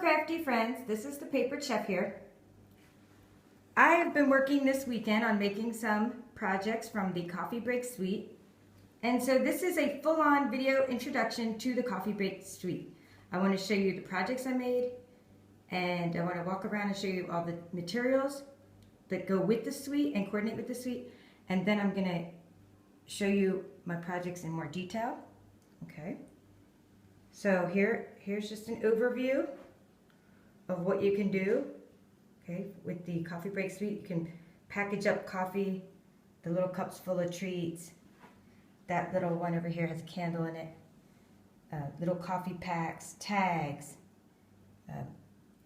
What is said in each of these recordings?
crafty friends, this is the Papered Chef here. I have been working this weekend on making some projects from the Coffee Break Suite. And so this is a full-on video introduction to the Coffee Break Suite. I want to show you the projects I made, and I want to walk around and show you all the materials that go with the suite and coordinate with the suite. And then I'm going to show you my projects in more detail. Okay. So here's just an overview of what you can do. Okay, with the Coffee Break Suite, you can package up coffee, the little cups full of treats. That little one over here has a candle in it. Little coffee packs, tags,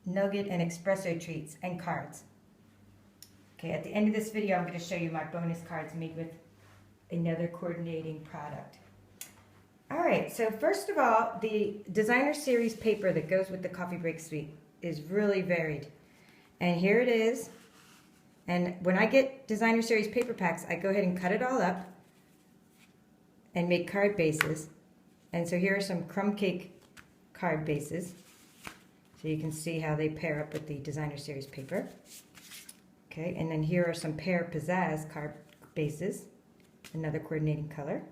nugget and espresso treats, and cards. Okay, at the end of this video, I'm going to show you my bonus cards made with another coordinating product. Alright, so first of all, the designer series paper that goes with the Coffee Break Suite is really varied. And here it is. And when I get designer series paper packs, I go ahead and cut it all up and make card bases. And so here are some crumb cake card bases. So you can see how they pair up with the designer series paper. Okay, and then here are some pear pizzazz card bases, another coordinating color.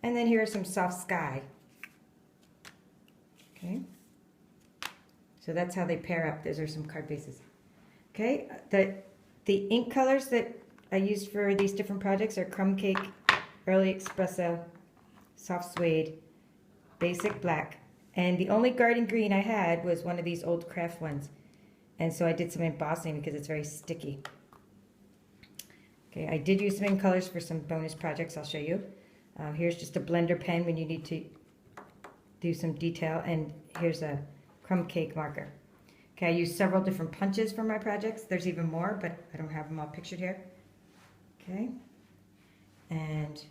And then here are some soft sky. Okay. So that's how they pair up. Those are some card bases. Okay. The ink colors that I used for these different projects are crumb cake, early espresso, soft suede, basic black. And the only garden green I had was one of these old craft ones. And so I did some embossing because it's very sticky. Okay. I did use some ink colors for some bonus projects I'll show you. Here's just a blender pen when you need to do some detail, and here's a crumb cake marker. Okay, I used several different punches for my projects. There's even more, but I don't have them all pictured here. Okay, and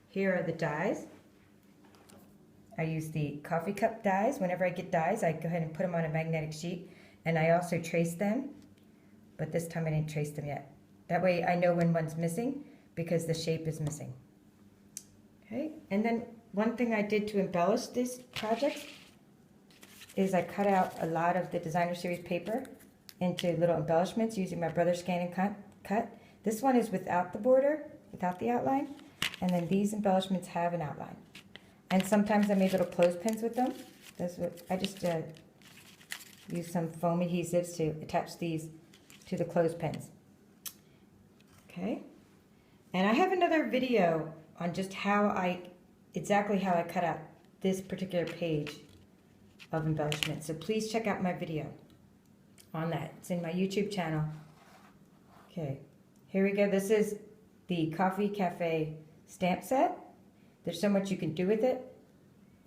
here are the dies. I use the coffee cup dies. Whenever I get dies, I go ahead and put them on a magnetic sheet, and I also trace them, but this time I didn't trace them yet. That way I know when one's missing because the shape is missing. Okay, and then one thing I did to embellish these projects is I cut out a lot of the designer series paper into little embellishments using my brother's ScanNCut. This one is without the border, without the outline, and then these embellishments have an outline. And sometimes I made little clothespins with them. I just used some foam adhesives to attach these to the clothespins. Okay, and I have another video on just exactly how I cut out this particular page of embellishment. So please check out my video on that. It's in my YouTube channel. Okay, here we go. This is the Coffee Cafe stamp set. There's so much you can do with it,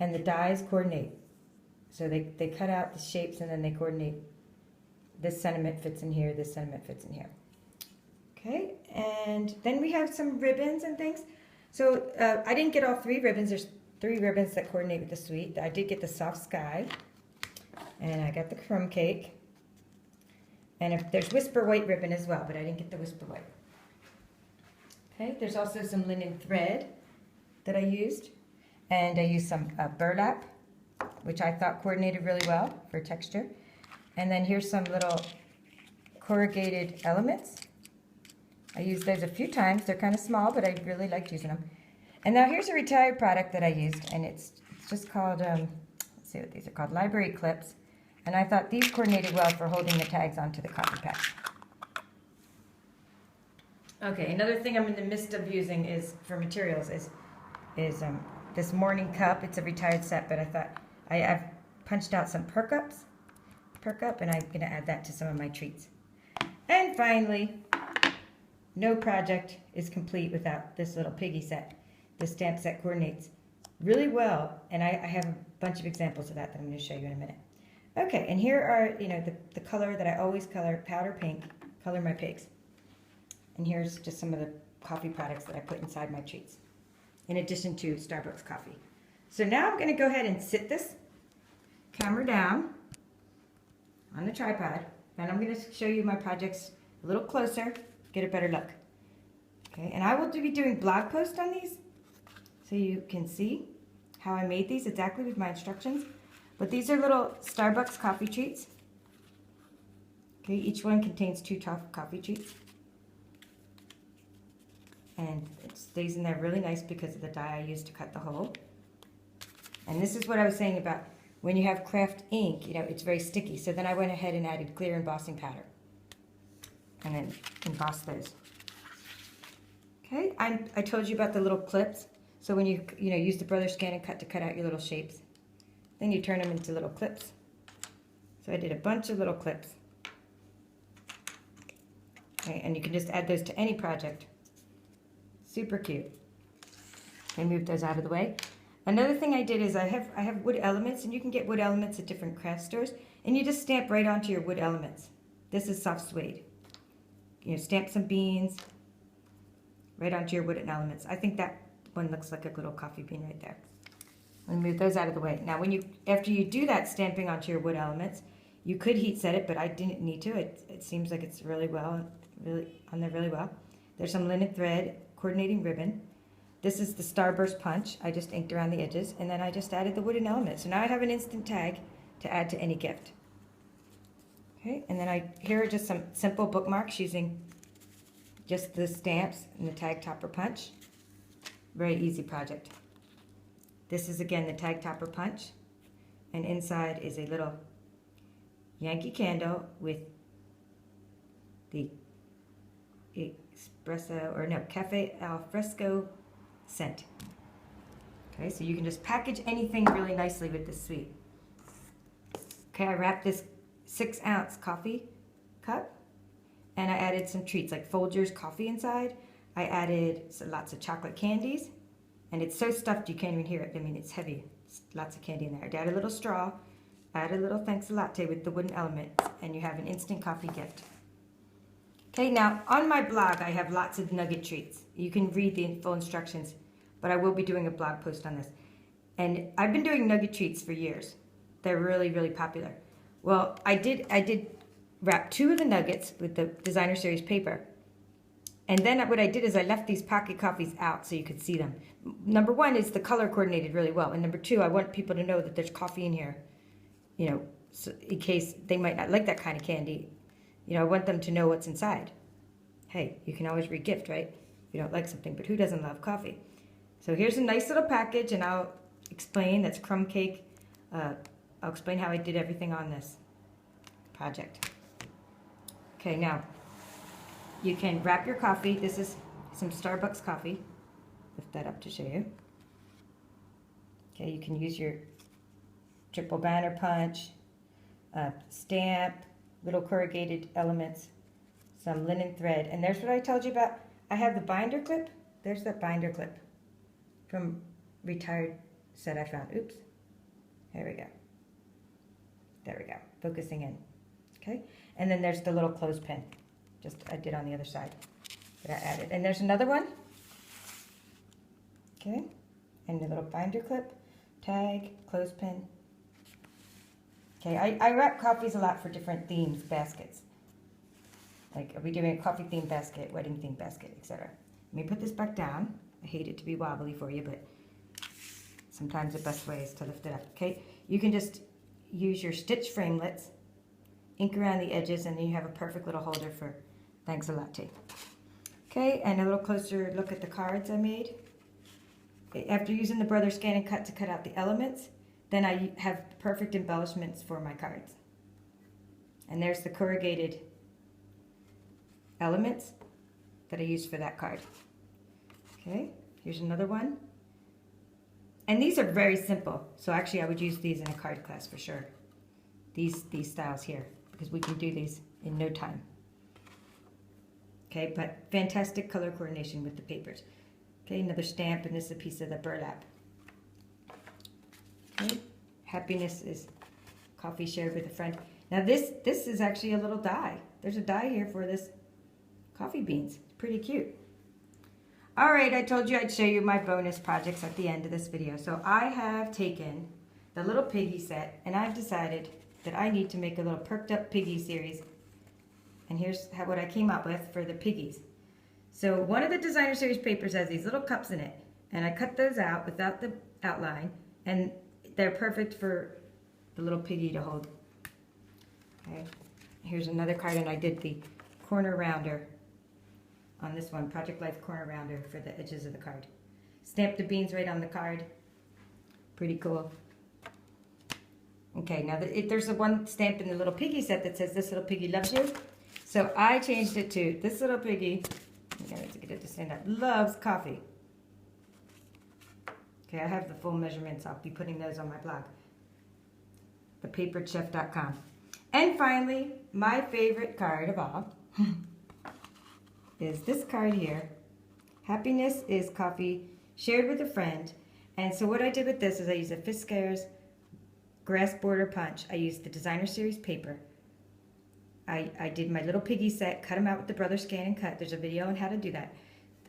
and the dies coordinate. So they cut out the shapes and then they coordinate. This sentiment fits in here, this sentiment fits in here. Okay, and then we have some ribbons and things. So I didn't get all 3 ribbons. There's 3 ribbons that coordinate with the suite. I did get the soft sky, and I got the crumb cake. And there's whisper white ribbon as well, but I didn't get the whisper white. Okay, there's also some linen thread that I used, and I used some burlap, which I thought coordinated really well for texture. And then here's some little corrugated elements. I used those a few times. They're kind of small, but I really liked using them. And now here's a retired product that I used, and it's just called, let's see what these are called, library clips. And I thought these coordinated well for holding the tags onto the coffee pack. Okay, another thing I'm in the midst of using is for materials is this morning cup. It's a retired set, but I thought I've punched out some Perk Up, and I'm going to add that to some of my treats. And finally, no project is complete without this little piggy set. The stamp set coordinates really well, and I have a bunch of examples of that I'm going to show you in a minute. Okay, and here are, the color that I always color, powder pink, color my pigs. And here's just some of the coffee products that I put inside my treats, in addition to Starbucks coffee. So now I'm going to go ahead and sit this camera down on the tripod, and I'm going to show you my projects a little closer, get a better look. Okay, and I will be doing blog posts on these so you can see how I made these exactly with my instructions. But these are little Starbucks coffee treats. Okay, each one contains 2 coffee treats. And it stays in there really nice because of the die I used to cut the hole. And this is what I was saying about when you have craft ink, you know, it's very sticky. So then I went ahead and added clear embossing powder. And then embossed those. Okay, I told you about the little clips. So when you use the Brother ScanNCut to cut out your little shapes, then you turn them into little clips. So I did a bunch of little clips. Okay, and you can just add those to any project. Super cute. I moved those out of the way. Another thing I did is I have wood elements, and you can get wood elements at different craft stores, and you just stamp right onto your wood elements. This is soft suede. You know, stamp some beans right onto your wooden elements. I think that one looks like a little coffee bean right there. I'll move those out of the way. Now, after you do that stamping onto your wood elements, you could heat set it, but I didn't need to. It seems like it's really on there really well. There's some linen thread, coordinating ribbon. This is the Starburst punch. I just inked around the edges, and then I just added the wooden element. So now I have an instant tag to add to any gift. Okay, and then here are just some simple bookmarks using just the stamps and the tag topper punch. Very easy project. This is again the tag topper punch, and inside is a little Yankee candle with the cafe al fresco scent. Okay, so you can just package anything really nicely with this suite. Okay, I wrapped this 6-ounce coffee cup, and I added some treats like Folgers coffee inside. I added lots of chocolate candies, and it's so stuffed you can't even hear it. I mean, it's heavy. It's lots of candy in there. I added a little straw, added a little thanks a latte with the wooden element, and you have an instant coffee gift. Okay, now on my blog I have lots of nugget treats. You can read the full instructions, but I will be doing a blog post on this. And I've been doing nugget treats for years. They're really, really popular. Well, I did wrap 2 of the nuggets with the designer series paper. And then what I did is I left these pocket coffees out so you could see them. Number 1 is the color coordinated really well. And number 2, I want people to know that there's coffee in here, you know, so in case they might not like that kind of candy. You know, I want them to know what's inside. Hey, you can always re-gift, right? If you don't like something, but who doesn't love coffee? So here's a nice little package, and I'll explain. That's crumb cake. I'll explain how I did everything on this project. Okay, now you can wrap your coffee. This is some Starbucks coffee. Lift that up to show you. Okay, you can use your triple banner punch, stamp, little corrugated elements, some linen thread, and there's what I told you about. I have the binder clip. There's that binder clip from retired set I found. Oops. There we go. There we go. Focusing in. Okay, and then there's the little clothespin. Just I did on the other side that I added. And there's another one. Okay, and the little binder clip, tag, clothespin. Okay, I wrap coffees a lot for different themes, baskets. Like, are we doing a coffee themed basket, wedding themed basket, etc. Let me put this back down. I hate it to be wobbly for you, but sometimes the best way is to lift it up. Okay, you can just use your stitch framelits, ink around the edges, and then you have a perfect little holder for thanks a latte. Okay, and a little closer look at the cards I made. After using the Brother ScanNCut to cut out the elements, then I have perfect embellishments for my cards. And there's the corrugated elements that I used for that card. Okay, here's another one. And these are very simple. So actually I would use these in a card class for sure. These styles here, because we can do these in no time. Okay, but fantastic color coordination with the papers. Okay, another stamp, and this is a piece of the burlap. Okay, happiness is coffee shared with a friend. Now this is actually a little die. There's a die here for this coffee beans. It's pretty cute. All right, I told you I'd show you my bonus projects at the end of this video. So I have taken the Little Piggy set, and I've decided that I need to make a little Perked Up Piggy series. And here's what I came up with for the piggies. So one of the designer series papers has these little cups in it, and I cut those out without the outline, and they're perfect for the little piggy to hold. Okay, here's another card, and I did the corner rounder on this one, Project Life corner rounder for the edges of the card. Stamp the beans right on the card. Pretty cool. Okay, now there's a one stamp in the little piggy set that says "This Little Piggy loves you." So I changed it to "This Little Piggy," I gotta get it to stand up, loves coffee. Okay, I have the full measurements. I'll be putting those on my blog, thepaperedchef.com. And finally, my favorite card of all is this card here. Happiness is coffee shared with a friend. And so what I did with this is I used a Fiskars grass border punch. I used the designer series paper. I did my little piggy set, cut them out with the Brother ScanNCut. There's a video on how to do that.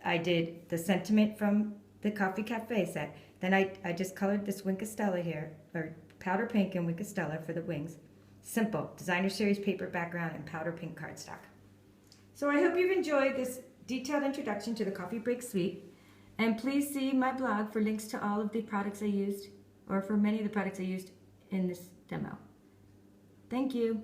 I did the sentiment from the Coffee Cafe set. Then I just colored this Winkostella here, or powder pink and Winkostella for the wings. Simple, designer series paper background and powder pink cardstock. So I hope you've enjoyed this detailed introduction to the Coffee Break Suite. And please see my blog for links to all of the products I used, or for many of the products I used in this demo. Thank you.